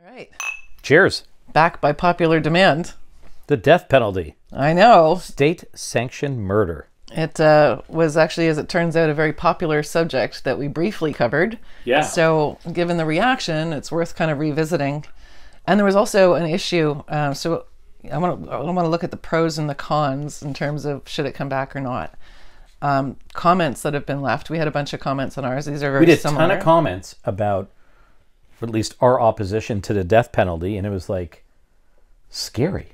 All right. Cheers. Back by popular demand. The death penalty. I know. State-sanctioned murder. It was actually, as it turns out, a very popular subject that we briefly covered. Yeah. So given the reaction, it's worth kind of revisiting. And there was also an issue. So I want to look at the pros and the cons in terms of should it come back or not. Comments that have been left. We had a bunch of comments on ours. These are very similar. We did a ton of comments about, at least our opposition to the death penalty, and it was like scary.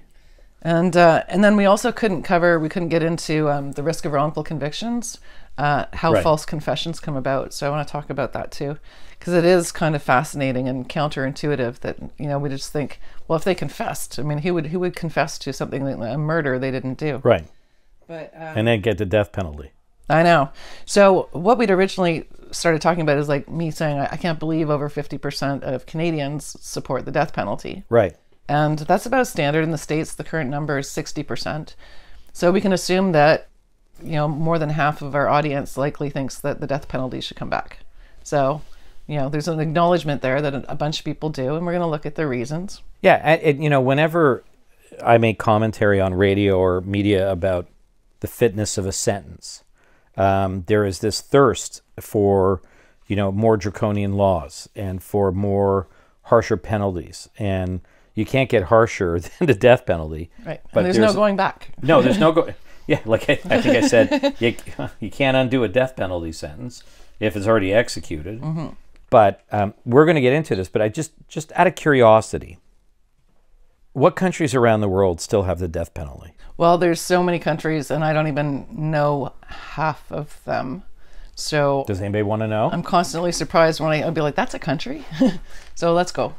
And then we also couldn't get into the risk of wrongful convictions, how Right. false confessions come about. So I want to talk about that too, because it is kind of fascinating and counterintuitive that, we just think, well, if they confessed, I mean, who would confess to something like a murder they didn't do? Right. But And then get the death penalty. I know. So what we'd originally started talking about is like me saying, I can't believe over 50% of Canadians support the death penalty. Right. And that's about standard in the States. The current number is 60%. So we can assume that, more than half of our audience likely thinks that the death penalty should come back. So, there's an acknowledgement there that a bunch of people do, and we're going to look at the reasons. Yeah, whenever I make commentary on radio or media about the fitness of a sentence, there is this thirst for, more draconian laws and for more harsher penalties. And you can't get harsher than the death penalty. Right. But there's no going back. No, there's no go. Yeah, like I think I said, you can't undo a death penalty sentence if it's already executed. Mm-hmm. But we're going to get into this. But I just out of curiosity, what countries around the world still have the death penalty? Well, there's so many countries, and I don't even know half of them. So does anybody want to know? I'm constantly surprised when I'll be like, that's a country? So let's go.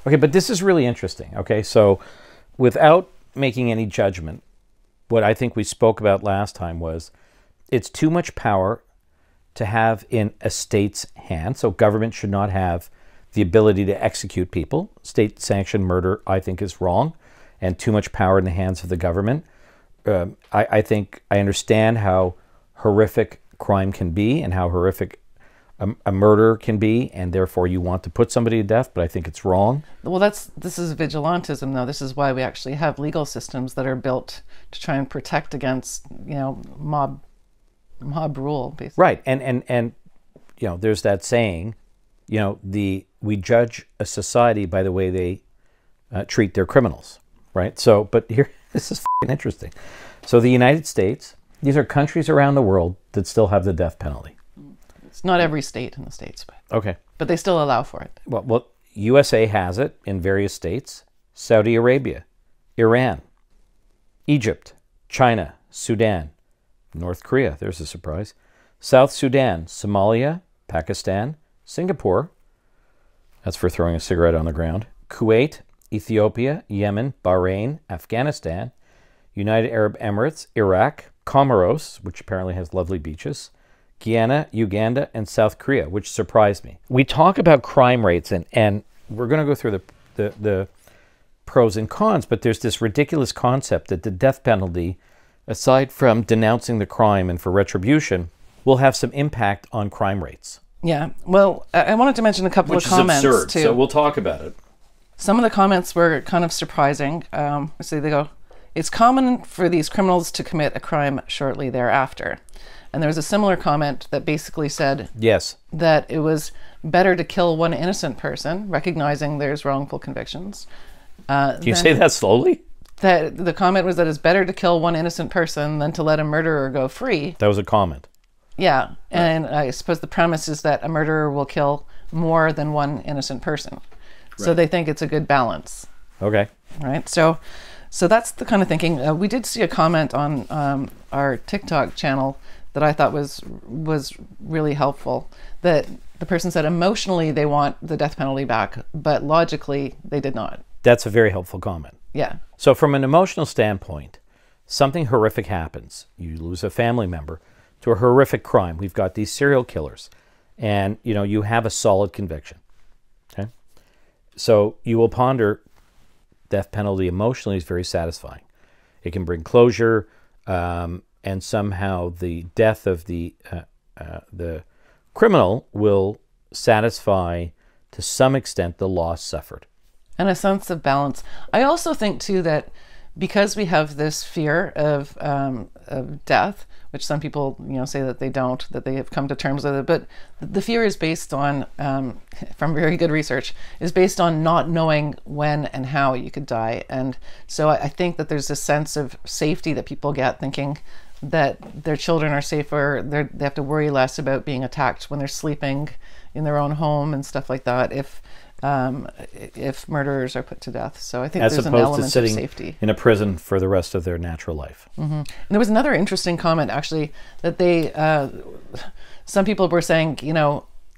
Okay, but this is really interesting. Okay, so without making any judgment, what I think we spoke about last time was it's too much power to have in a state's hand. So government should not have the ability to execute people. State-sanctioned murder, I think, is wrong, and too much power in the hands of the government. I think I understand how horrific crime can be and how horrific a murder can be, and therefore you want to put somebody to death, but I think it's wrong. Well, this is vigilantism, though. This is why we actually have legal systems that are built to try and protect against, mob rule, basically. Right, and there's that saying, we judge a society by the way they treat their criminals, right? So, but here, this is f***ing interesting. So the United States, these are countries around the world that still have the death penalty. It's not every state in the States, but they still allow for it. Well, USA has it in various states. Saudi Arabia, Iran, Egypt, China, Sudan, North Korea, there's a surprise, South Sudan, Somalia, Pakistan, Singapore, that's for throwing a cigarette on the ground, Kuwait, Ethiopia, Yemen, Bahrain, Afghanistan, United Arab Emirates, Iraq, Comoros, which apparently has lovely beaches, Guyana, Uganda, and South Korea, which surprised me. We talk about crime rates, and we're going to go through the pros and cons, but there's this ridiculous concept that the death penalty, aside from denouncing the crime and for retribution, will have some impact on crime rates. Yeah. Well, I wanted to mention a couple of comments, which is absurd, too. so we'll talk about it. Some of the comments were kind of surprising. So they go, it's common for these criminals to commit a crime shortly thereafter. And there was a similar comment that basically said yes, that it was better to kill one innocent person, recognizing there's wrongful convictions. Can you say that slowly? That the comment was that it's better to kill one innocent person than to let a murderer go free. That was a comment. Yeah, and I suppose the premise is that a murderer will kill more than one innocent person. So they think it's a good balance. Okay. Right. So that's the kind of thinking. We did see a comment on our TikTok channel that I thought was really helpful. That the person said emotionally they want the death penalty back, but logically they did not. That's a very helpful comment. Yeah. So from an emotional standpoint, something horrific happens. You lose a family member to a horrific crime. We've got these serial killers, and you have a solid conviction. Okay. So you will ponder death penalty emotionally is very satisfying. It can bring closure, and somehow the death of the criminal will satisfy to some extent the loss suffered. And a sense of balance. I also think too that because we have this fear of death, which some people say that they don't, that they have come to terms with it, but the fear is based on, from very good research, is based on not knowing when and how you could die. And so I think that there's a sense of safety that people get, thinking that their children are safer, they have to worry less about being attacked when they're sleeping in their own home and stuff like that, if murderers are put to death. So I think as there's an opposed to element sitting of safety in a prison for the rest of their natural life. And there was another interesting comment, actually, that some people were saying,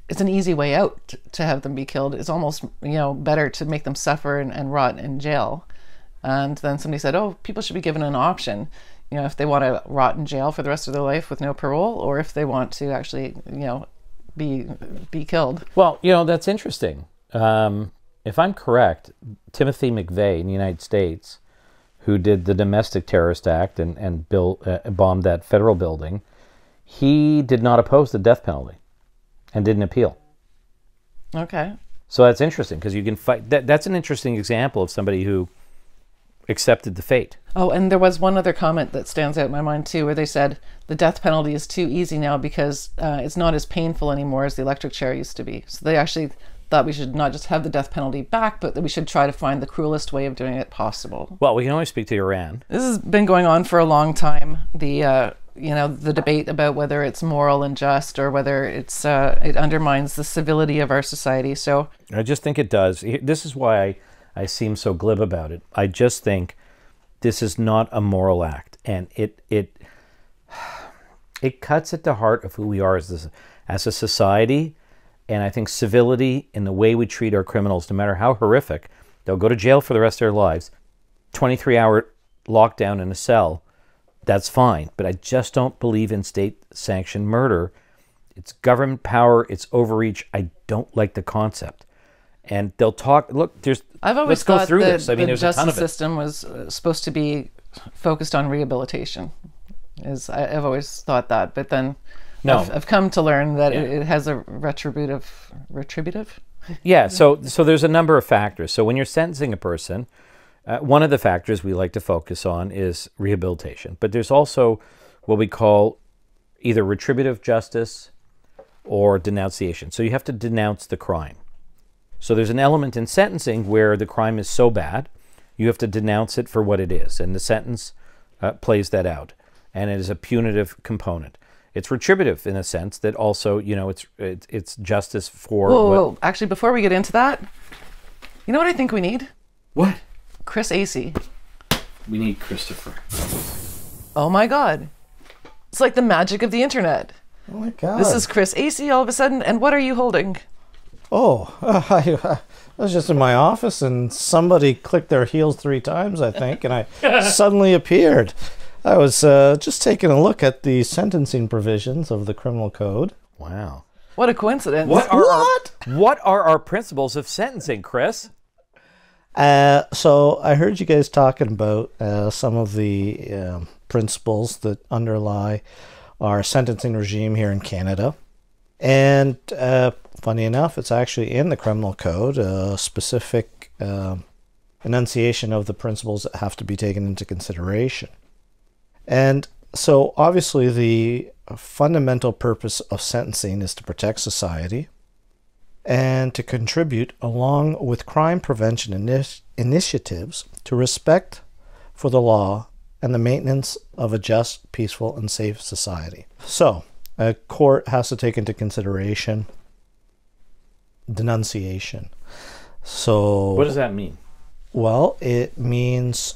it's an easy way out to have them be killed. It's almost, better to make them suffer and rot in jail. And then somebody said, oh, people should be given an option, if they want to rot in jail for the rest of their life with no parole, or if they want to actually, be killed. Well, that's interesting. If I'm correct, Timothy McVeigh in the United States, who did the domestic terrorist act and bombed that federal building, he did not oppose the death penalty and didn't appeal. Okay. So that's interesting, because you can fight. That's an interesting example of somebody who accepted the fate. Oh, and there was one other comment that stands out in my mind too, where they said the death penalty is too easy now because it's not as painful anymore as the electric chair used to be. So they actually thought we should not just have the death penalty back, but that we should try to find the cruelest way of doing it possible. Well, we can always speak to Iran. This has been going on for a long time. The debate about whether it's moral and just, or whether it undermines the civility of our society. So I just think it does. This is why I seem so glib about it. I just think this is not a moral act, and it cuts at the heart of who we are as a society. And I think civility in the way we treat our criminals, no matter how horrific, they'll go to jail for the rest of their lives. 23-hour lockdown in a cell, that's fine. But I just don't believe in state-sanctioned murder. It's government power, it's overreach. I don't like the concept. And they'll talk, look, I've always let's go thought through that this. I mean, the there's a ton justice of it. system was supposed to be focused on rehabilitation. I've always thought that, but then No. I've come to learn that it has a retributive? Yeah, so there's a number of factors. So when you're sentencing a person, one of the factors we like to focus on is rehabilitation. But there's also what we call either retributive justice or denunciation. So you have to denounce the crime. So there's an element in sentencing where the crime is so bad, you have to denounce it for what it is. And the sentence plays that out. And it is a punitive component. It's retributive in a sense that also, it's justice for... Whoa. Actually, before we get into that, you know what I think we need? What? Chris Assie. We need Christopher. Oh my God. It's like the magic of the internet. Oh my God. This is Chris Assie all of a sudden, and what are you holding? Oh, I was just in my office and somebody clicked their heels 3 times, I think, and I suddenly appeared. I was just taking a look at the sentencing provisions of the criminal code. Wow. What a coincidence. What are our principles of sentencing, Chris? So I heard you guys talking about some of the principles that underlie our sentencing regime here in Canada. And funny enough, it's actually in the criminal code, a specific enunciation of the principles that have to be taken into consideration. And so obviously the fundamental purpose of sentencing is to protect society and to contribute, along with crime prevention initiatives, to respect for the law and the maintenance of a just, peaceful, and safe society. So a court has to take into consideration denunciation. So what does that mean? Well, it means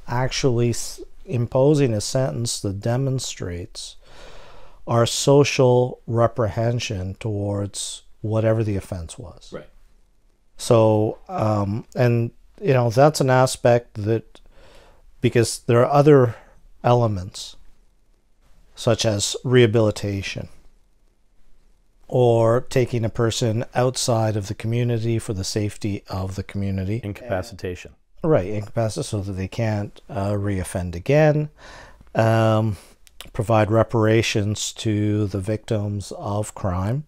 actually imposing a sentence that demonstrates our social reprehension towards whatever the offense was. Right. So, and that's an aspect that, because there are other elements such as rehabilitation or taking a person outside of the community for the safety of the community. Incapacitation. Right, incapacitate so that they can't reoffend again. Provide reparations to the victims of crime,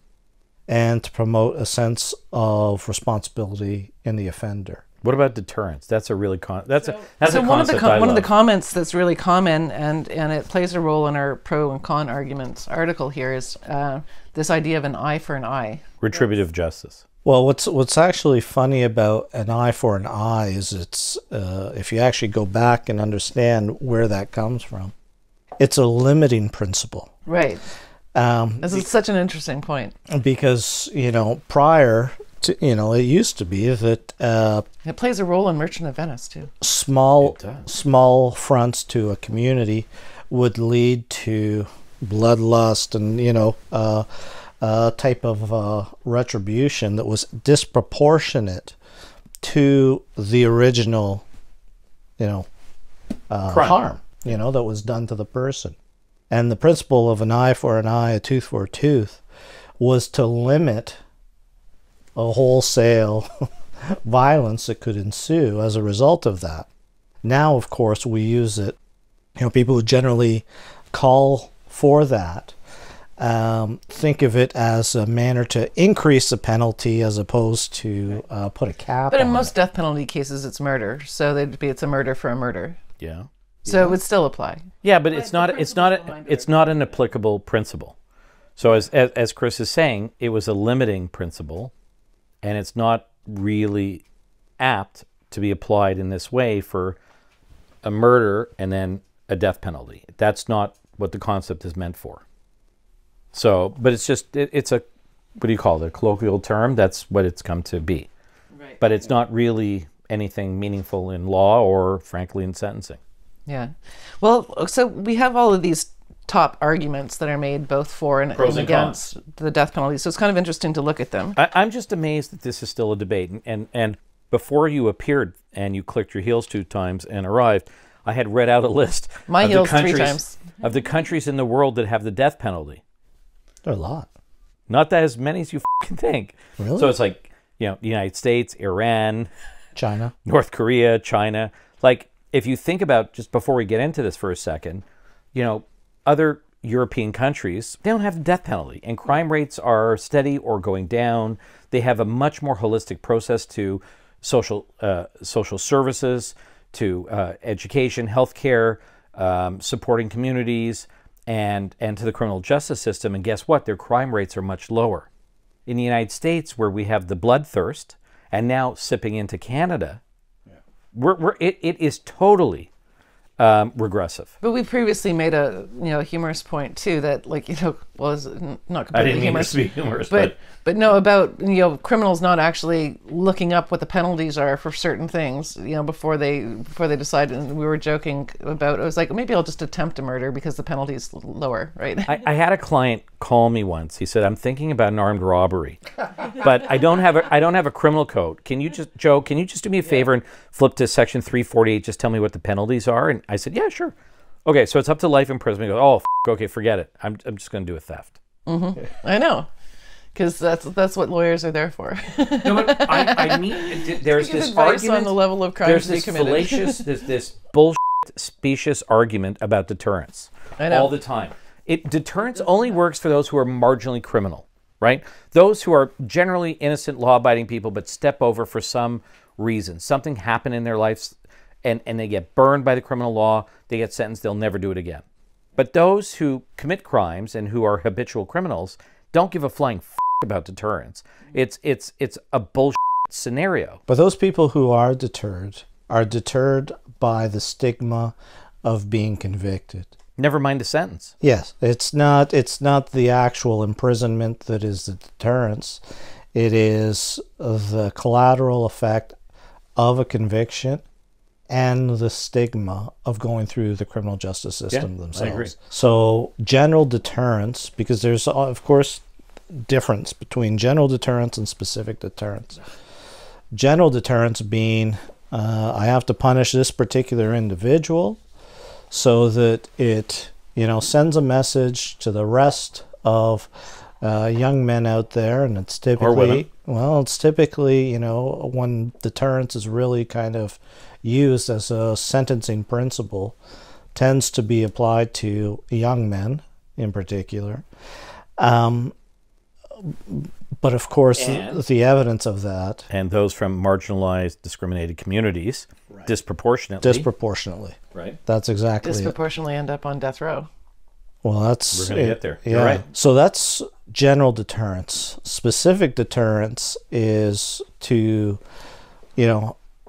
and to promote a sense of responsibility in the offender. What about deterrence? That's a really that's a one of concept I the love. comments that's really common, and it plays a role in our pro and con arguments article here, is this idea of an eye for an eye. Retributive justice. Well, what's actually funny about an eye for an eye is it's if you actually go back and understand where that comes from, it's a limiting principle. Right. This is such an interesting point. Because, prior to, it used to be that It plays a role in Merchant of Venice, too. small fronts to a community would lead to bloodlust and, a type of retribution that was disproportionate to the original, harm, that was done to the person. And the principle of an eye for an eye, a tooth for a tooth, was to limit a wholesale violence that could ensue as a result of that. Now, of course, we use it, people who generally call for that think of it as a manner to increase the penalty as opposed to put a cap But in on most it. death penalty cases, it's murder. So it's a murder for a murder. Yeah. So it would still apply. Yeah, but it's not an applicable principle. So as Chris is saying, it was a limiting principle, and it's not really apt to be applied in this way for a murder and then a death penalty. That's not what the concept is meant for. So, but it's just it's a, what do you call it? A colloquial term. That's what it's come to be. Right. But it's not really anything meaningful in law or, frankly, in sentencing. Yeah. Well, so we have all of these top arguments that are made both for and Pros and against the death penalty. So it's kind of interesting to look at them. I'm just amazed that this is still a debate. And before you appeared and you clicked your heels 2 times and arrived, I had read out a list My of heels 3 times. of the countries in the world that have the death penalty. There are a lot. Not that as many as you can think. Really? So it's like, the United States, Iran, China. North Korea, China. Like, if you think about, just before we get into this for a second, other European countries, they don't have the death penalty, and crime rates are steady or going down. They have a much more holistic process to social services, to education, healthcare, supporting communities, and to the criminal justice system. And guess what? Their crime rates are much lower. In the United States, where we have the bloodthirst, and now sipping into Canada, it is totally regressive. But we previously made a humorous point too, that well, it's not completely I didn't mean humorous, to be humorous, but no, about criminals not actually looking up what the penalties are for certain things before they decide. And we were joking about, it was like, maybe I'll just attempt a murder because the penalty is lower, right? I had a client call me once. He said, "I'm thinking about an armed robbery, but I don't have a criminal code. Can you just, Joe? Can you just do me a favor and flip to section 348? Just tell me what the penalties are." And I said, "Yeah, sure." Okay, so it's up to life imprisonment. He goes, "Oh, okay, forget it. I'm just going to do a theft." Mm-hmm. I know, because that's what lawyers are there for. No, but I mean, there's this argument on the level of crimes there's they this committed. fallacious, this bullshit, specious argument about deterrence I know. all the time. Deterrence only works for those who are marginally criminal, right? Those who are generally innocent, law-abiding people, but step over for some reason. Something happened in their lives, and they get burned by the criminal law. They get sentenced. They'll never do it again. But those who commit crimes and who are habitual criminals don't give a flying about deterrence. It's a bullshit scenario. But those people who are deterred by the stigma of being convicted. Never mind the sentence. Yes, it's not the actual imprisonment that is the deterrence. It is the collateral effect of a conviction and the stigma of going through the criminal justice system themselves. I agree. So general deterrence, because there's of course difference between general deterrence and specific deterrence. General deterrence being I have to punish this particular individual so that it sends a message to the rest of young men out there, and it's typically when deterrence is really kind of used as a sentencing principle, tends to be applied to young men in particular. But of course, the evidence of that... And those from marginalized, discriminated communities, disproportionately. Disproportionately. Right. That's exactly Disproportionately end up on death row. Well, that's... We're going to get there. Yeah. You're right. So that's general deterrence. Specific deterrence is to,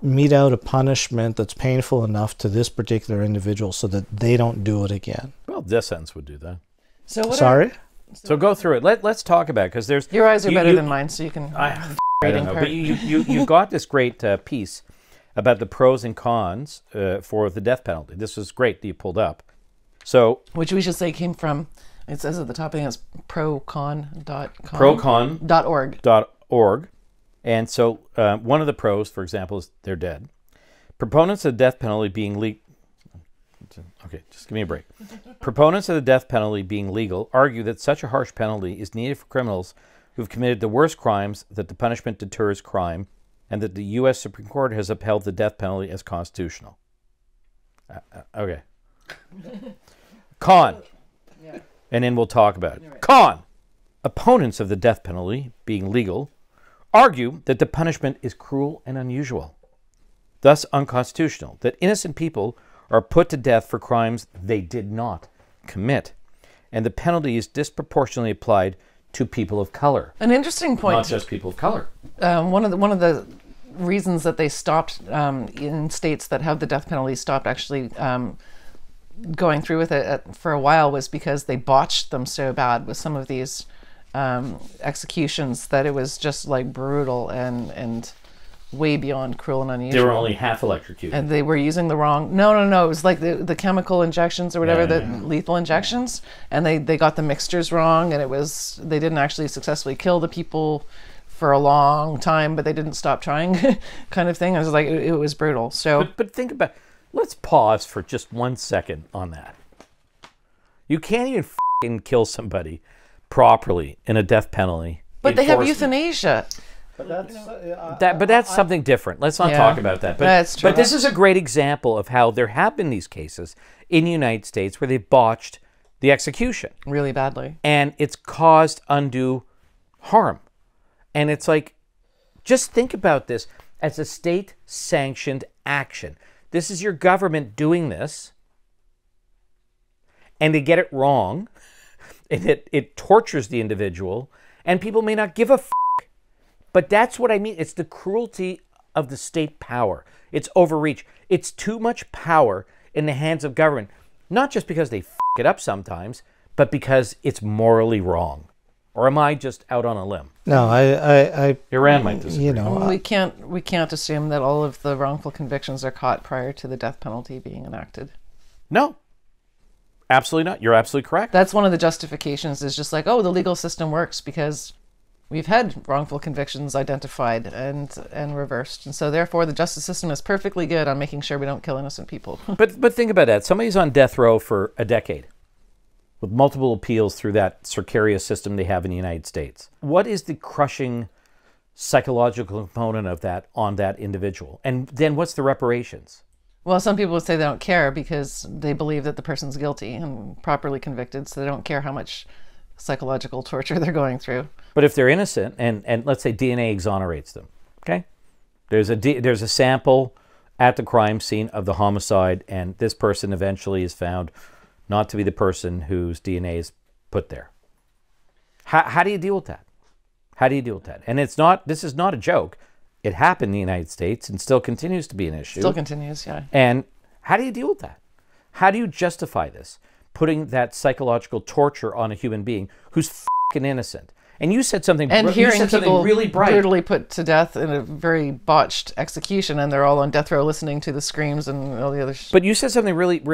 mete out a punishment that's painful enough to this particular individual so that they don't do it again. Well, death sentence would do that. So what Sorry? So go through it. Let's talk about it, because there's... Your eyes are better than mine, so you can... I don't know, but you got this great piece about the pros and cons for the death penalty. This was great that you pulled up. So, which we should say came from, it says at the top, I think it's procon.com. Procon.org. And so one of the pros, for example, is they're dead. Proponents of the death penalty being legal... Okay, just give me a break. Proponents of the death penalty being legal argue that such a harsh penalty is needed for criminals who've committed the worst crimes, that the punishment deters crime, and that the U.S. Supreme Court has upheld the death penalty as constitutional. Okay. Con. And then we'll talk about it. Right. Con. Opponents of the death penalty, being legal, argue that the punishment is cruel and unusual, thus unconstitutional, that innocent people are put to death for crimes they did not commit, and the penalty is disproportionately applied to people of color. An interesting point. Not just people of color. One of the reasons that they stopped in states that have the death penalty stopped actually going through with it for a while was because they botched them so bad with some of these executions that it was just like brutal and way beyond cruel and unusual. They were only half electrocuted. And they were using the wrong... No. It was like the chemical injections or whatever, lethal injections. And they got the mixtures wrong, and they didn't actually successfully kill the people for a long time, but they didn't stop trying kind of thing. I was like, it was brutal. So, But think about... Let's pause for just 1 second on that. You can't even f***ing kill somebody properly in a death penalty. But they have euthanasia. But that's something different. Let's not talk about that. But, that's true. But this is a great example of how there have been these cases in the United States where they've botched the execution. Really badly. And it's caused undue harm. And it's like, just think about this as a state-sanctioned action. This is your government doing this, and they get it wrong, and it tortures the individual, and people may not give a f***. But that's what I mean. It's the cruelty of the state power. It's overreach. It's too much power in the hands of government, not just because they f*** it up sometimes, but because it's morally wrong. Or am I just out on a limb? No, I Iran might disagree. We can't assume that all of the wrongful convictions are caught prior to the death penalty being enacted. No, absolutely not. You're absolutely correct. That's one of the justifications, is just like, oh, the legal system works because we've had wrongful convictions identified and reversed. And so therefore the justice system is perfectly good on making sure we don't kill innocent people. But think about that. Somebody's on death row for a decade with multiple appeals through that circuitous system they have in the United States. What is the crushing psychological component of that on that individual? And then what's the reparations? Well, some people would say they don't care because they believe that the person's guilty and properly convicted, so they don't care how much psychological torture they're going through. But if they're innocent, and let's say DNA exonerates them, okay? There's a sample at the crime scene of the homicide, and this person eventually is found not to be the person whose DNA is put there. How do you deal with that? How do you deal with that? And this is not a joke. It happened in the United States and still continues to be an issue. Still continues, yeah. And how do you deal with that? How do you justify this? Putting that psychological torture on a human being who's f***ing innocent. And you said something, and hearing people really bright. Brutally put to death in a very botched execution, and they're all on death row listening to the screams and all the other But you said something really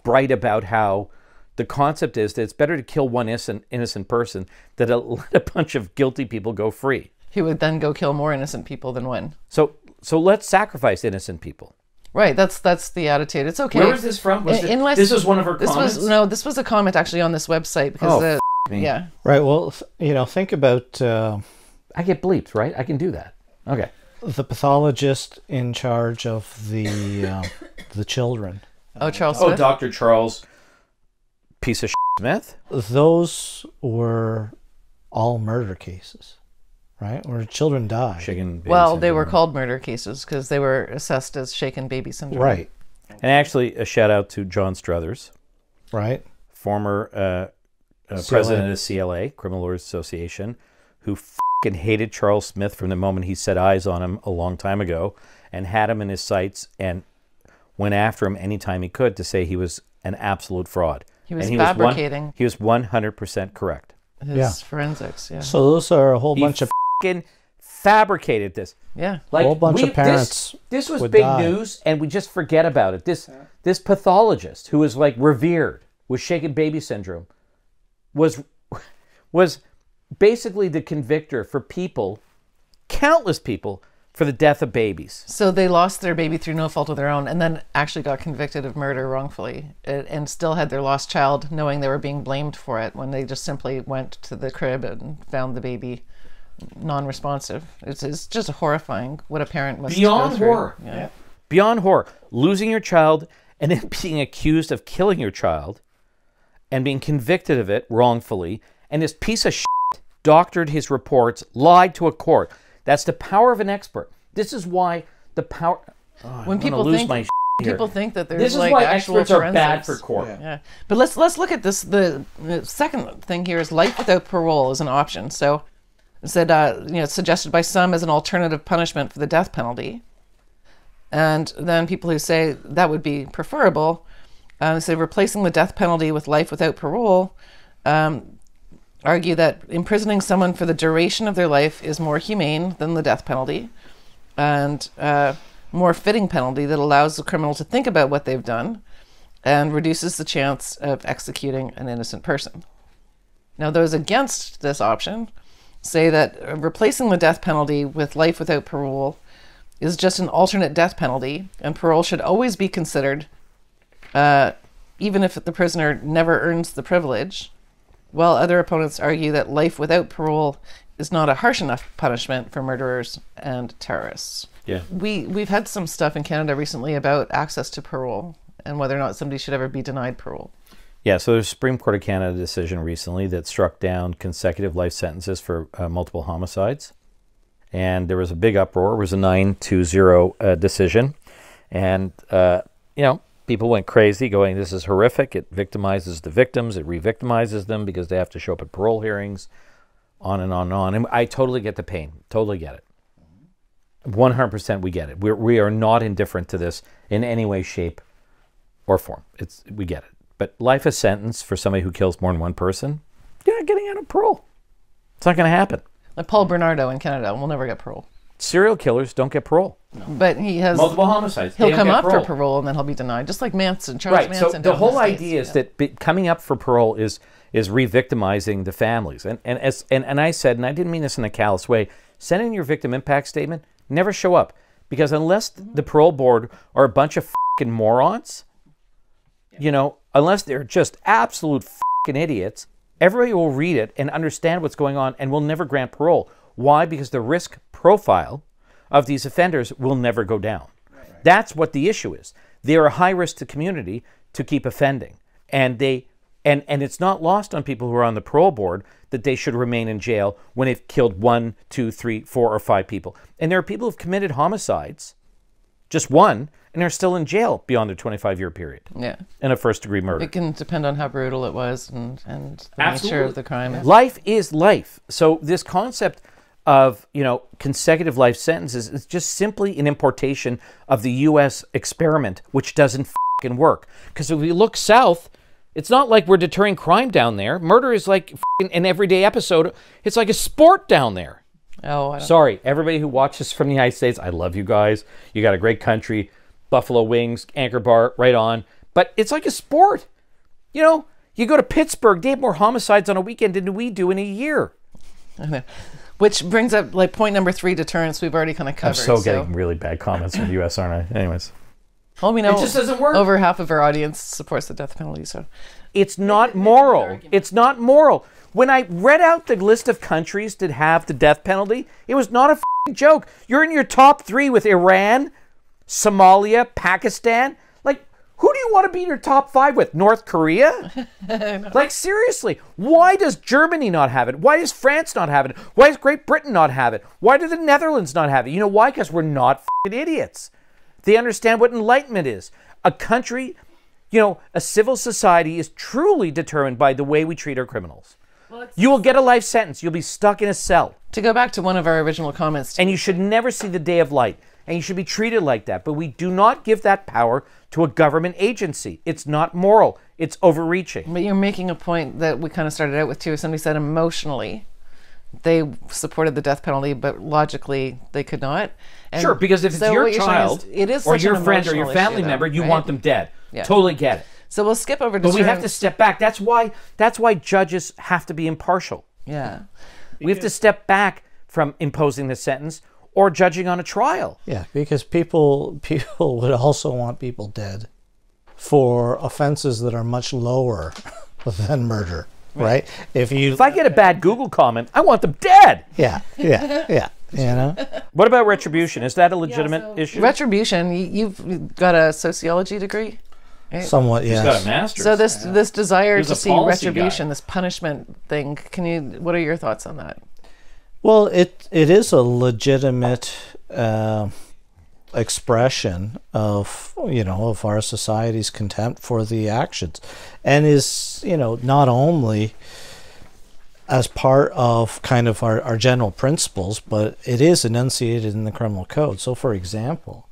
bright about how the concept is that it's better to kill one innocent person than to let a bunch of guilty people go free. He would then go kill more innocent people than win. So let's sacrifice innocent people. Right, that's the attitude. It's okay. Where was this from? This was one of her comments? This was a comment actually on this website because me. Yeah. Right. Well, think about. I get bleeped, right? I can do that. Okay. The pathologist in charge of the children. Oh, Charles Smith? Oh, Dr. Charles, piece of Smith? Those were all murder cases, right? Where children die. Shaken baby Well, they were syndrome. called murder cases because they were assessed as shaken baby syndrome. Right, And actually, a shout out to John Struthers, right. former president of CLA, Criminal Lawyers Association, who fucking hated Charles Smith from the moment he set eyes on him a long time ago, and had him in his sights and went after him anytime he could to say he was an absolute fraud. He was And fabricating he was 100% correct. his forensics. Yeah. So those are a whole bunch of Fucking fabricated this. Yeah. Like, whole bunch of parents This was would big die. news, and we just forget about it. This pathologist who was like revered with shaken baby syndrome was basically the convictor for people, countless people, for the death of babies. So they lost their baby through no fault of their own, and then actually got convicted of murder wrongfully, and still had their lost child, knowing they were being blamed for it when they just simply went to the crib and found the baby non-responsive. It's just horrifying what a parent must Beyond go through. horror. Yeah. Beyond horror. Losing your child and then being accused of killing your child and being convicted of it wrongfully, and this piece of shit doctored his reports, lied to a court. That's the power of an expert. This is why the power... When people think that there's This is like why actual experts are bad forensics. for court. Yeah, but let's look at this. The second thing here is life without parole is an option. So it said, it's suggested by some as an alternative punishment for the death penalty, and then people who say that would be preferable say replacing the death penalty with life without parole. Argue that imprisoning someone for the duration of their life is more humane than the death penalty, and more fitting penalty that allows the criminal to think about what they've done and reduces the chance of executing an innocent person. Now, those against this option say that replacing the death penalty with life without parole is just an alternate death penalty, and parole should always be considered, even if the prisoner never earns the privilege, while other opponents argue that life without parole is not a harsh enough punishment for murderers and terrorists. Yeah. We've had some stuff in Canada recently about access to parole and whether or not somebody should ever be denied parole. Yeah, so there's a Supreme Court of Canada decision recently that struck down consecutive life sentences for multiple homicides. And there was a big uproar. It was a 9-2-0 decision. And, people went crazy going, this is horrific. It victimizes the victims. It re-victimizes them because they have to show up at parole hearings, on and on and on. And I totally get the pain. Totally get it. 100% we get it. We are not indifferent to this in any way, shape, or form. We get it. But life is sentence for somebody who kills more than one person, you're not getting out of parole. It's not going to happen. Like Paul Bernardo in Canada will never get parole. Serial killers don't get parole. But he has Multiple homicides. He'll come up for parole and then he'll be denied, just like Manson, Charles Manson. So the down in whole States. idea is that coming up for parole is re-victimizing the families. And I said, and I didn't mean this in a callous way, send in your victim impact statement, never show up. Because unless the parole board are a bunch of fucking morons, unless they're just absolute fucking idiots, everybody will read it and understand what's going on and will never grant parole. Why? Because the risk profile of these offenders will never go down. Right. That's what the issue is. They are a high risk to community to keep offending. And it's not lost on people who are on the parole board that they should remain in jail when they've killed 1, 2, 3, 4, or 5 people. And there are people who've committed homicides, just one, and they're still in jail beyond their 25-year period. Yeah. In a first-degree murder. It can depend on how brutal it was and the nature of the crime. Yeah. Life is life. So this concept of, consecutive life sentences is just simply an importation of the U.S. experiment, which doesn't fucking work. Because if we look south, it's not like we're deterring crime down there. Murder is like an everyday episode. It's like a sport down there. Oh, sorry, everybody who watches from the United States, I love you guys. You got a great country. Buffalo Wings, Anchor Bar, right on. But it's like a sport. You go to Pittsburgh, they have more homicides on a weekend than we do in a year. I know. Which brings up like point number 3, deterrence. We've already kind of covered. I'm getting really bad comments from the U.S., aren't I? Anyways. Well, we know it just doesn't work. Over half of our audience supports the death penalty, so. It's not moral. It's not moral. When I read out the list of countries that have the death penalty, it was not a joke. You're in your top 3 with Iran, Somalia, Pakistan. Like, Who do you want to be in your top 5 with? North Korea? Like, seriously, why does Germany not have it? Why does France not have it? Why does Great Britain not have it? Why do the Netherlands not have it? You know why? Because we're not f***ing idiots. They understand what enlightenment is. A country, you know, a civil society is truly determined by the way we treat our criminals. You will get a life sentence. You'll be stuck in a cell. To go back to one of our original comments. And you should never see the day of light. And you should be treated like that. But we do not give that power to a government agency. It's not moral. It's overreaching. But you're making a point that we kind of started out with too. Somebody said emotionally they supported the death penalty, but logically they could not. And sure, because if it's your child or your friend or your family member, you want them dead. Yeah. Totally get it. So we'll skip over to But we have to step back. That's why judges have to be impartial. Yeah. We have to step back from imposing the sentence or judging on a trial. Yeah, because people would also want people dead for offenses that are much lower than murder, right? If I get a bad Google comment, I want them dead. Yeah. You know? What about retribution? Is that a legitimate issue? Retribution, you've got a sociology degree? Right? Somewhat, yes. He's got a master's. So this desire to see retribution, guy. this punishment thing, what are your thoughts on that? Well, it is a legitimate expression of our society's contempt for the actions, and is not only as part of kind of our general principles, but it is enunciated in the criminal code. So, for example,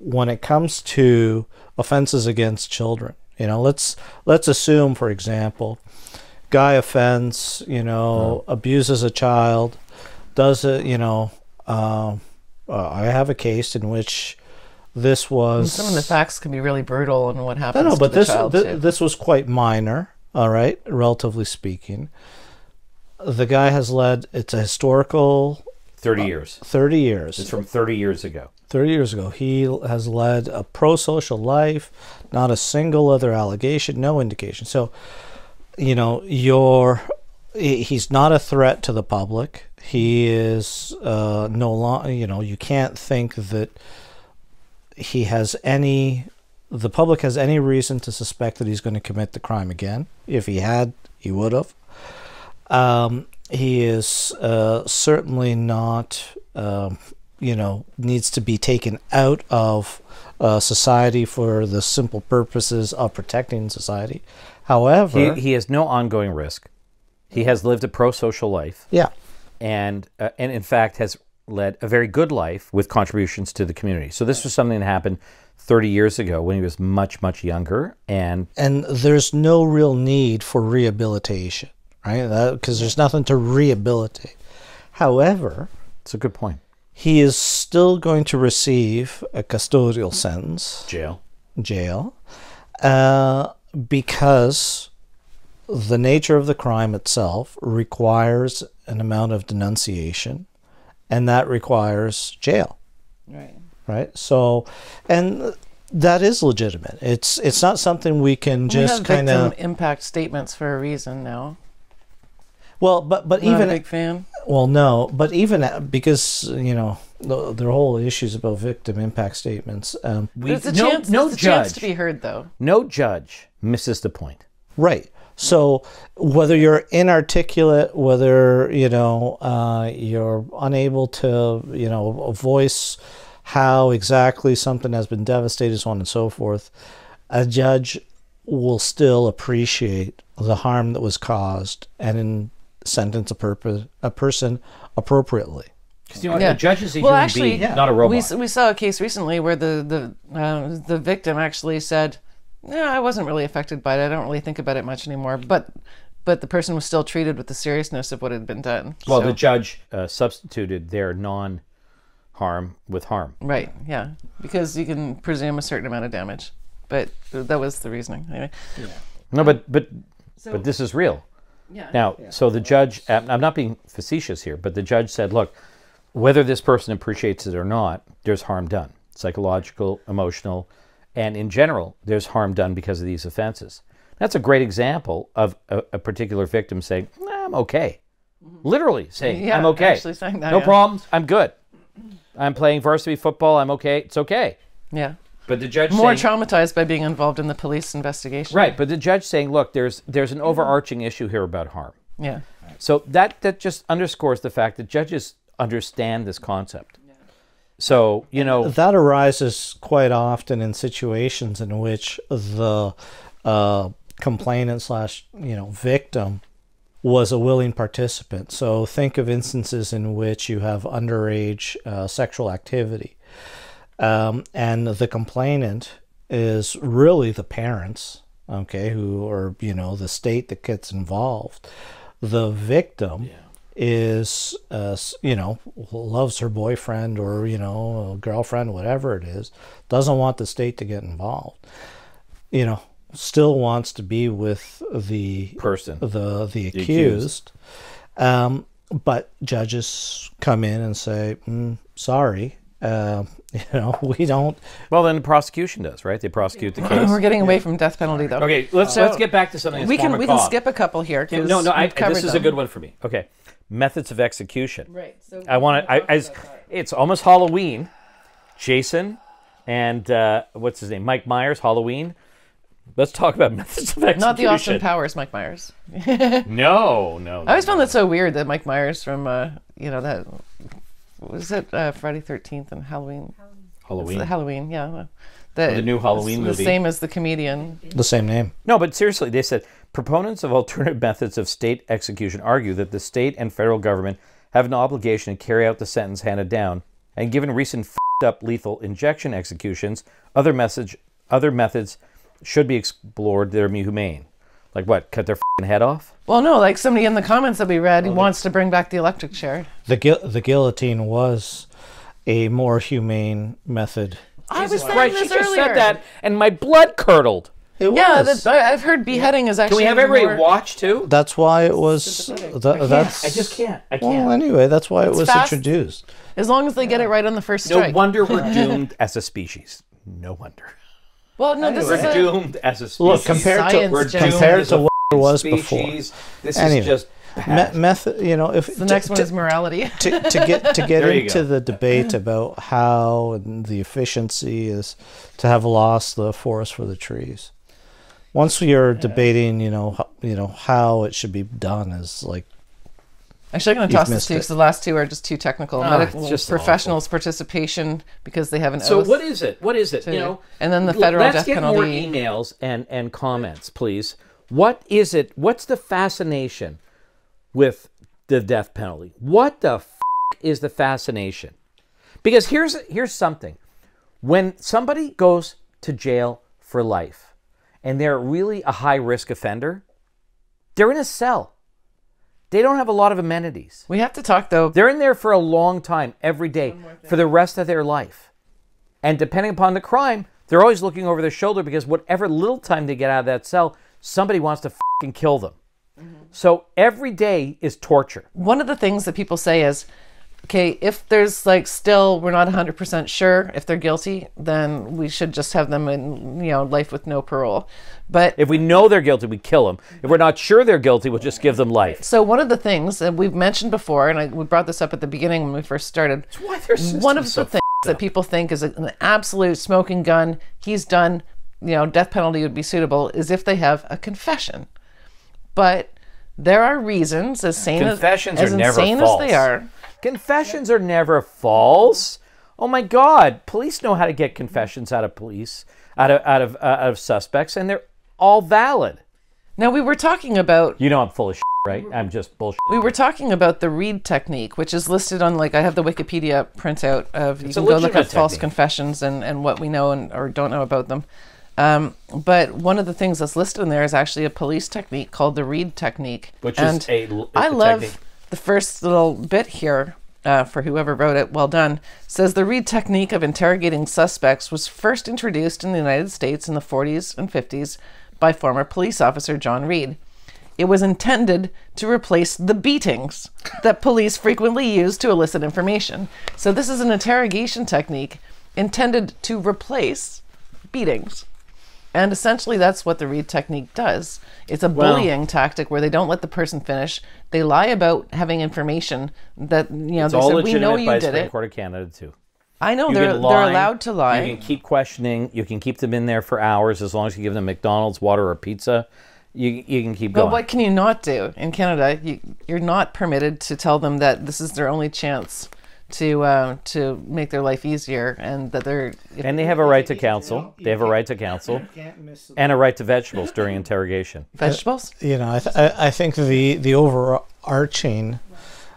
when it comes to offenses against children, let's assume, for example, guy offends, abuses a child, does it, I have a case in which this was... Some of the facts can be really brutal in what happens to the child, this was quite minor, all right, relatively speaking. The guy has led, it's a historical... 30 years. 30 years. It's from 30 years ago. 30 years ago. He has led a pro-social life, not a single other allegation, no indication. So, he's not a threat to the public. He is no longer, you can't think that the public has any reason to suspect that he's going to commit the crime again. If he had, he would have. He is certainly not, needs to be taken out of society for the simple purposes of protecting society. However... He has no ongoing risk. He has lived a pro-social life. Yeah. And in fact has led a very good life with contributions to the community. So this was something that happened 30 years ago when he was much, much younger. And there's no real need for rehabilitation, right? Because there's nothing to rehabilitate. However... It's a good point. He is still going to receive a custodial sentence. Jail. Because the nature of the crime itself requires an amount of denunciation, and that requires jail. Right. So, and that is legitimate. It's not something we can just kind of... victim impact statements for a reason now. Well, but not even... a big fan. Well, no, but even because, there are whole issues about victim impact statements. There's a chance to be heard, though. No judge misses the point. Right. So whether you're inarticulate, whether, you're unable to, voice how exactly something has been devastated, so on and so forth, a judge will still appreciate the harm that was caused and sentence a person appropriately. A judge is a human being, not a robot. We saw a case recently where the victim actually said, "No, I wasn't really affected by it. I don't really think about it much anymore." But the person was still treated with the seriousness of what had been done. Well, the judge substituted their non-harm with harm. Right. Yeah, because you can presume a certain amount of damage, but that was the reasoning. Anyway. Yeah. No, but this is real. Yeah. Now, so the judge, I'm not being facetious here, but the judge said, look, whether this person appreciates it or not, there's harm done. Psychological, emotional, and in general, there's harm done because of these offenses. That's a great example of a particular victim saying, I'm okay. Literally saying, I'm okay. Actually saying that, no problems, I'm good. I'm playing varsity football, I'm okay, it's okay. Yeah. But the judge more saying, traumatized by being involved in the police investigation. right, but the judge saying, look, there's an overarching issue here about harm. Yeah. So that just underscores the fact that judges understand this concept. So, you know, that arises quite often in situations in which the complainant slash, victim was a willing participant. So think of instances in which you have underage sexual activity. And the complainant is really the parents, okay, who are, the state that gets involved. The victim is, loves her boyfriend or, girlfriend, whatever it is, doesn't want the state to get involved, still wants to be with the person, the accused. But judges come in and say, sorry, we don't. Well, then the prosecution does, right? They prosecute the case. We're getting away from death penalty, though. Okay, let's get back to something that's we can skip a couple here. No, this is a good one for me. Okay, methods of execution. Right. So it's almost Halloween. Jason and what's his name? Mike Myers. Halloween. Let's talk about methods of execution. Not the Austin Powers Mike Myers. No. I always found that so weird that Mike Myers from that was it Friday 13th and Halloween. Halloween, yeah. The new Halloween movie. The same as the comedian. The same name. No, but seriously, they said proponents of alternative methods of state execution argue that the state and federal government have an obligation to carry out the sentence handed down, and given recent f***ed-up lethal injection executions, other methods should be explored that are humane. Like what? Cut their f***ing head off? Well, no, like somebody in the comments that we read wants to bring back the electric chair. The guillotine was a more humane method. I was saying this she just earlier. said that, and my blood curdled. It was. I've heard beheading is actually. Can we have everybody watch too? That's why it was. I just can't. I can't. Well, anyway, that's why it was fast. introduced. As long as they get it right on the first strike. No wonder we're doomed as a species. No wonder. Well, no, this is we're doomed as a species. Look, compared to what it was before. This is just method. If the next one is morality. to get into the debate about how and the efficiency is to have lost the forest for the trees. Once you're debating, how it should be done is like. Actually, I'm going to toss this too because the last two are just too technical. Medical just professionals' participation because they have an oath. So what is it? What is it? And then the federal death penalty. Let's get more emails and comments, please. What is it? What's the fascination with the death penalty? What the f*** is the fascination? Because here's something. When somebody goes to jail for life and they're really a high-risk offender, they're in a cell. They don't have a lot of amenities. We have to talk, though. They're in there for a long time, every day, for the rest of their life. And depending upon the crime, they're always looking over their shoulder because whatever little time they get out of that cell, somebody wants to f***ing kill them. So every day is torture. One of the things that people say is, okay, if there's still, we're not 100% sure if they're guilty, then we should just have them in, life with no parole. But if we know they're guilty, we kill them. If we're not sure they're guilty, we'll just give them life. So one of the things that we've mentioned before, and we brought this up at the beginning when we first started, one of the things that people think is an absolute smoking gun, he's done, death penalty would be suitable, is if they have a confession. But there are reasons, as insane as they are. Confessions are never false. Oh my God! Police know how to get confessions out of suspects, and they're all valid. Now we were talking about. I'm full of shit, right? I'm just bullshit. We were talking about the Reed technique, which is listed on I have the Wikipedia printout of you can go look at false confessions and what we know or don't know about them. But one of the things that's listed in there is actually a police technique called the Reed technique, which is a I love technique. The first little bit here, for whoever wrote it, well done, says the Reed technique of interrogating suspects was first introduced in the United States in the 40s and 50s by former police officer John Reed. It was intended to replace the beatings that police frequently use to elicit information. So this is an interrogation technique intended to replace beatings. And essentially that's what the Reed technique does. It's a bullying tactic where they don't let the person finish. They lie about having information that, it's they all said, we know you by did Supreme it. Court of Canada too. I know You they're can lie, allowed to lie. You can keep questioning. You can keep them in there for hours as long as you give them McDonald's, water, or pizza. You can keep going. But what can you not do in Canada? You're not permitted to tell them that this is their only chance to make their life easier, and that and they have a right to counsel. They have a right to counsel, and a right to vegetables during interrogation. Vegetables? You know, I think the overarching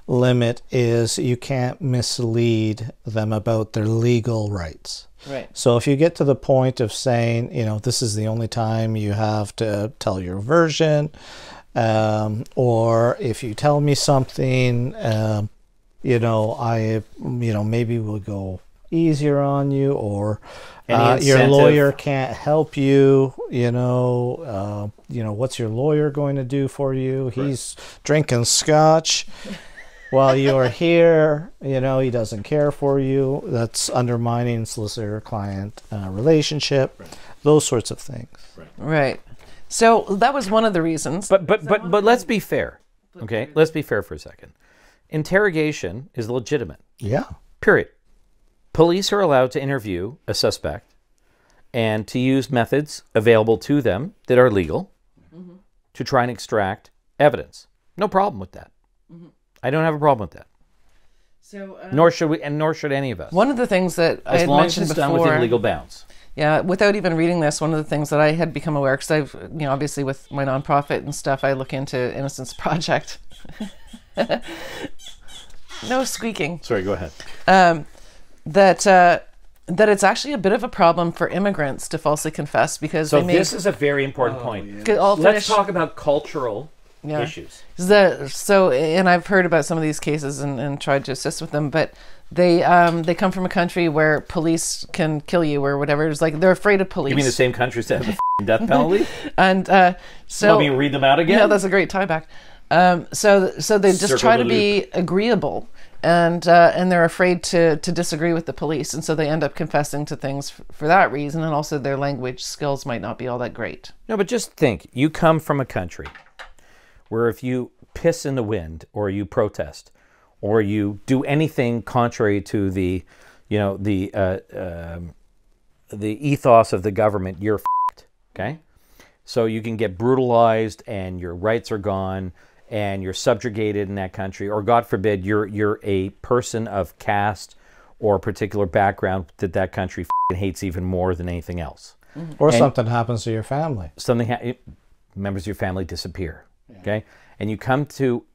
limit is you can't mislead them about their legal rights. Right. So if you get to the point of saying, you know, this is the only time you have to tell your version, or if you tell me something, you know, maybe we'll go easier on you, or your lawyer can't help you. You know, what's your lawyer going to do for you? He's drinking scotch while you're here. You know, he doesn't care for you. That's undermining solicitor-client relationship. Those sorts of things. Right. So that was one of the reasons. But let's be fair. Okay, let's be fair for a second. Interrogation is legitimate. Yeah. Period. Police are allowed to interview a suspect and to use methods available to them that are legal to try and extract evidence. No problem with that. I don't have a problem with that. So, nor should we, and nor should any of us. One of the things that I had mentioned before, done within legal bounds. Yeah, without even reading this, one of the things that I had become aware, because I've, you know, obviously with my nonprofit and stuff, I look into Innocence Project. No squeaking. Sorry, go ahead. That it's actually a bit of a problem for immigrants to falsely confess, because this is a very important point. Let's talk about cultural issues. And I've heard about some of these cases and tried to assist with them, but they come from a country where police can kill you or whatever. It's like they're afraid of police. You mean the same countries that have the death penalty? And so let me read them out again. Yeah, that's a great tie back. So they just try to be agreeable, and they're afraid to disagree with the police, and so they end up confessing to things for that reason, and also their language skills might not be all that great. No, but just think, you come from a country where if you piss in the wind, or you protest, or you do anything contrary to the ethos of the government, you're f***ed, okay? So you can get brutalized, and your rights are gone, and you're subjugated in that country, or God forbid, you're a person of caste or particular background that country hates even more than anything else. Or something happens to your family. Members of your family disappear. Okay, and you come to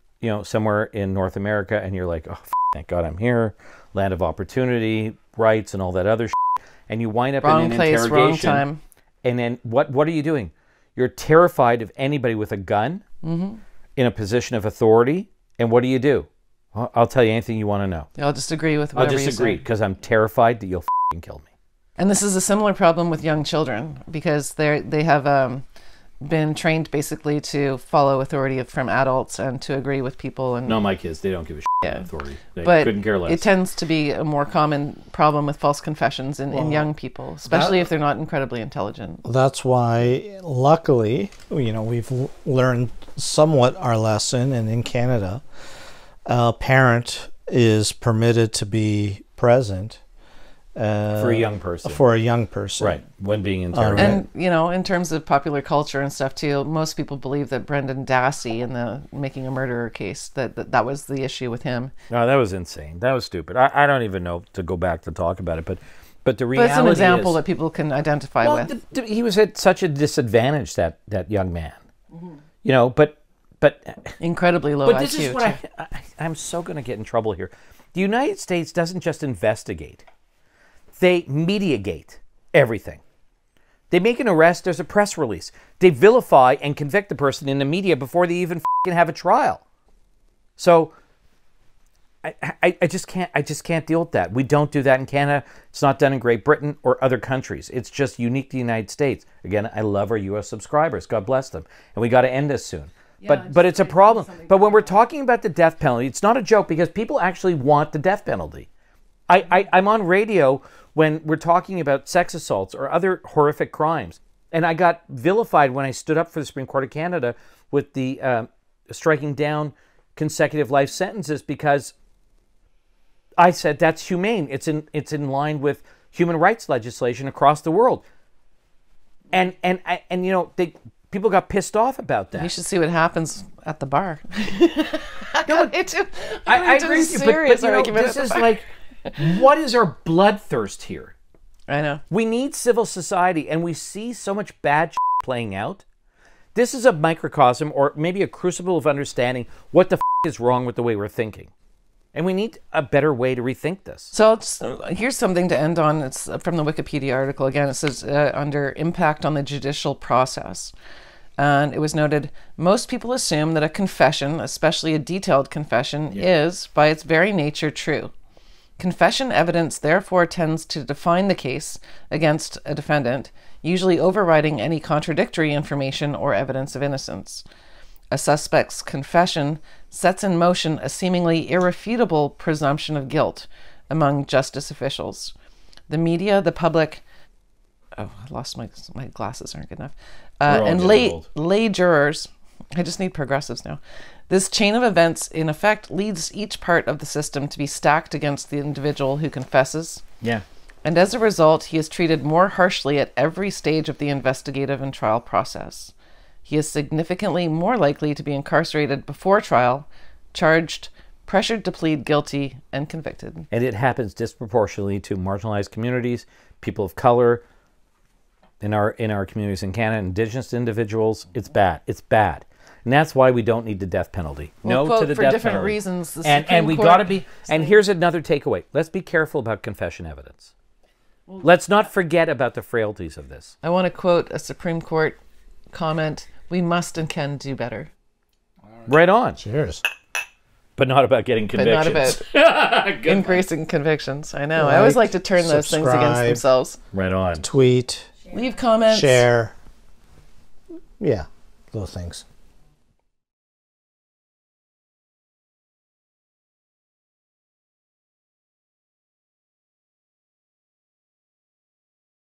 somewhere in North America, and you're like, oh, thank God I'm here, land of opportunity, rights, and all that other shit. And you wind up in an interrogation. Wrong time. And then what are you doing? You're terrified of anybody with a gun in a position of authority. And what do? Well, I'll tell you anything you want to know. I'll just agree with whatever you say. I'll just agree, because I'm terrified that you'll kill me. And this is a similar problem with young children, because they have been trained basically to follow authority from adults and to agree with people. And no, my kids, they don't give a shit about authority. They but couldn't care less. It tends to be a more common problem with false confessions in young people, especially if they're not incredibly intelligent. That's why, luckily, we've learned somewhat our lesson, and in Canada, a parent is permitted to be present for a young person. Right, when being interrogated. And in terms of popular culture and stuff too, most people believe that Brendan Dassey in the Making a Murderer case, that was the issue with him. No, that was insane. That was stupid. I don't even know to go back to talk about it, but the reality is... But it's an example that people can identify with. He was at such a disadvantage, that young man. But incredibly low IQ. But this is what I'm so going to get in trouble here. The United States doesn't just investigate. They mediagate everything. They make an arrest, there's a press release. They vilify and convict the person in the media before they even have a trial. So I just can't deal with that. We don't do that in Canada. It's not done in Great Britain or other countries. It's just unique to the United States. Again, I love our U.S. subscribers. God bless them. And we got to end this soon. Yeah, but it's a problem. But when we're talking about the death penalty, it's not a joke, because people actually want the death penalty. I'm on radio when we're talking about sex assaults or other horrific crimes. And I got vilified when I stood up for the Supreme Court of Canada with the striking down consecutive life sentences, because I said that's humane. It's in line with human rights legislation across the world. And you know, people got pissed off about that. You should see what happens at the bar. No, I agree with you, but you know, this is like, what is our bloodthirst here? I know. We need civil society, and we see so much bad playing out. This is a microcosm, or maybe a crucible of understanding what the is wrong with the way we're thinking. And we need a better way to rethink this. So here's something to end on. It's from the Wikipedia article. Again, it says under impact on the judicial process. And it was noted, most people assume that a confession, especially a detailed confession, is, by its very nature, true. Confession evidence therefore tends to define the case against a defendant, usually overriding any contradictory information or evidence of innocence. A suspect's confession sets in motion a seemingly irrefutable presumption of guilt among justice officials. The media, the public, I lost my glasses aren't good enough, and lay jurors, I just need progressives now. This chain of events, in effect, leads each part of the system to be stacked against the individual who confesses. Yeah. And as a result, he is treated more harshly at every stage of the investigative and trial process. He is significantly more likely to be incarcerated before trial, charged, pressured to plead guilty, and convicted. And it happens disproportionately to marginalized communities, people of color, in our communities in Canada, Indigenous individuals. It's bad. It's bad. And that's why we don't need the death penalty. Well, no to the death penalty. For different reasons. And we got to be, and here's another takeaway. Let's be careful about confession evidence. Let's not forget about the frailties of this. I want to quote a Supreme Court comment: "We must and can do better." Right on. Cheers. But not about getting convictions. But not about increasing convictions. I know. I always like to turn those things against themselves. Right on. Tweet. Leave comments. Share. Yeah, those things.